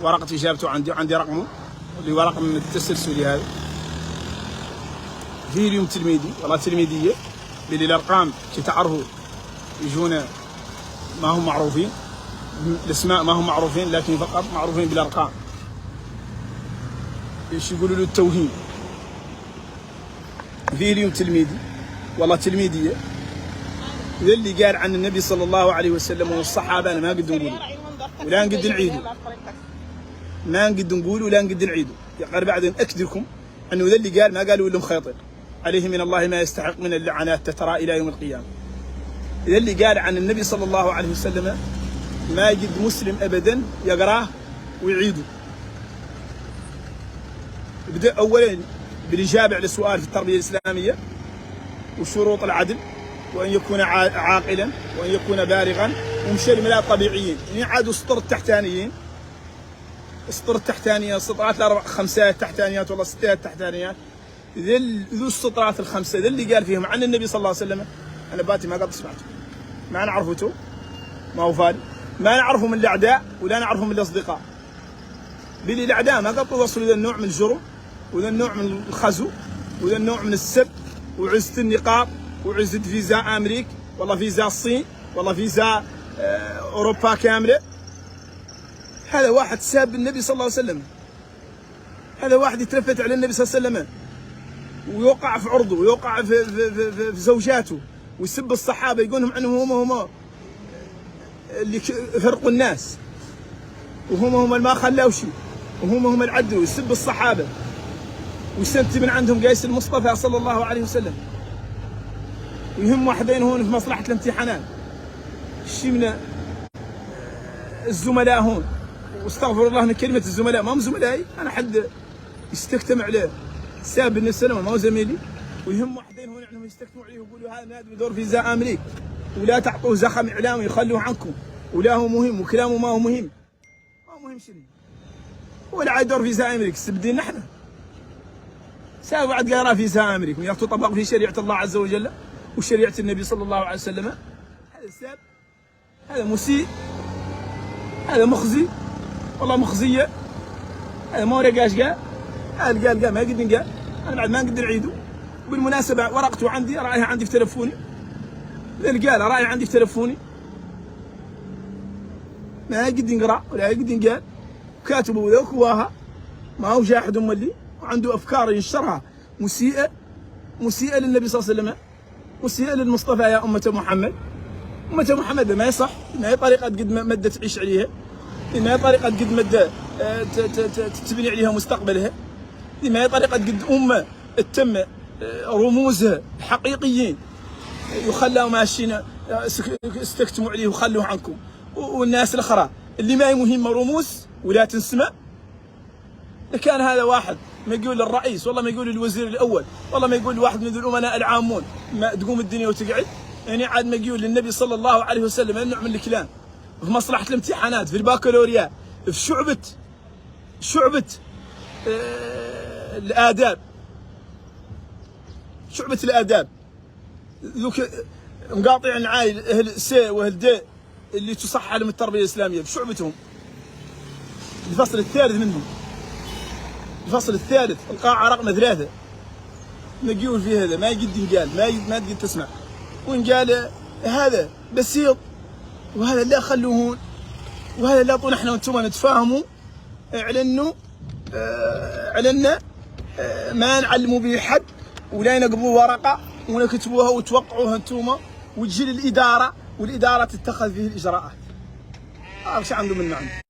ورقة إجابته عندي رقمه اللي هو رقم التسلسلي هذا. فيه اليوم تلميذي والله تلميذية اللي الأرقام تعرفوا يجون ما هم معروفين، الأسماء ما هم معروفين لكن فقط معروفين بالأرقام. ايش يقولوا له التوهين. فيه اليوم تلميذي والله تلميذية اللي قال عن النبي صلى الله عليه وسلم والصحابة أنا ما قد نقول ولا نقد نعيده، ما نقد نقول ولا نقد نعيده. يقال بعد أكد لكم أنه ذا اللي قال ما قالوا إلا مخيطر عليه من الله ما يستحق من اللعنات تترى إلى يوم القيامة. ذا اللي قال عن النبي صلى الله عليه وسلم ما يجد مسلم أبدا يقراه ويعيده. بدأ أولا بالإجابة على سؤال في التربية الإسلامية وشروط العدل، وأن يكون عاقلا وأن يكون بالغا ومشي الملاء طبيعيين. يعني عادوا سطر التحتانيين، السطر التحتانية سطرات الأربع خمسات تحتانيات والله ستات تحتانيات، ذو السطرات الخمسة ذي اللي قال فيهم عن النبي صلى الله عليه وسلم أنا باتي ما قد سمعته، ما نعرفته ما هو فاري، ما نعرفه من الأعداء ولا نعرفه من الأصدقاء. بلي الأعداء ما قد وصلوا إلى النوع من الجرم وذا النوع من الخزو وذا النوع من السب وعزة النقاب وعزة فيزا أمريك والله فيزا الصين والله فيزا أوروبا كاملة. هذا واحد ساب النبي صلى الله عليه وسلم، هذا واحد يتلفت على النبي صلى الله عليه وسلم ويوقع في عرضه ويوقع في زوجاته ويسب الصحابة يقولهم عنهم هم اللي فرقوا الناس وهم ما خلاوا شيء وهم العدل، ويسب الصحابة ويستنتج من عندهم قيس المصطفى صلى الله عليه وسلم. ويهم واحدين هون في مصلحة الامتحانات شيء من الزملاء هون، واستغفر الله من كلمة الزملاء، ما هم زملائي أنا حد يستكتم عليه ساب النبي صلى الله عليه وسلم ما هو زميلي. ويهم واحدين هون انهم يستكتموا عليه ويقولوا هذا نادي بدور فيزا أمريك ولا تعطوه زخم إعلامي يخلوه عنكم ولا هو مهم وكلامه ما هو مهم، ما هو مهم شنو ولا عاد دور فيزا أمريك سبدين نحن ساب بعد قرا فيزا أمريك ويطبق في شريعة الله عز وجل وشريعة النبي صلى الله عليه وسلم. هذا ساب، هذا مسيء، هذا مخزي والله مخزية، هذا ما ورقاش قال، هذا قال ما قد قال أنا بعد ما قد نعيده. بالمناسبة ورقته عندي أراها عندي في تلفوني، اللي قال أراها عندي في تلفوني ما قد نقرأ ولا قد قال، كاتبه ذوك هواها ما هو جاحد اللي وعنده أفكار ينشرها مسيئة للنبي صلى الله عليه وسلم، مسيئة للمصطفى يا أمة محمد. أمة محمد ما يصح، ما هي طريقة قد مدة تعيش عليها، ما هي طريقة قد مدة تبني عليها مستقبلها، ما هي طريقة قد أمة تتم رموزها الحقيقيين يخلوا ماشيين استكتموا عليه وخلوه عنكم. والناس الأخرى اللي ما هي مهمة رموز ولا تنسمع. كان هذا واحد ما يقول للرئيس والله ما يقول للوزير الأول والله ما يقول لواحد من الأمناء العامون ما تقوم الدنيا وتقعد، يعني عاد ما يقول للنبي صلى الله عليه وسلم النوع من الكلام في مصلحة الامتحانات في البكالوريا في شعبة الآداب، شعبة الآداب ذوك مقاطع العايل أهل سي وأهل دي اللي تصح لهم التربية الإسلامية بشعبتهم. الفصل الثالث منهم، الفصل الثالث القاعة رقم 3 نقول في هذا ما قد قال ما قد تسمع، وإن قال هذا بسيط وهذا لا خلوهون وهذا لا طول احنا وانتم نتفاهموا علنا ما نعلموا به حد ولا ينقبوا ورقة ونكتبوها وتوقعوها انتم وتجي للإدارة والإدارة تتخذ فيه الإجراءات. ايش عندهم من معنى؟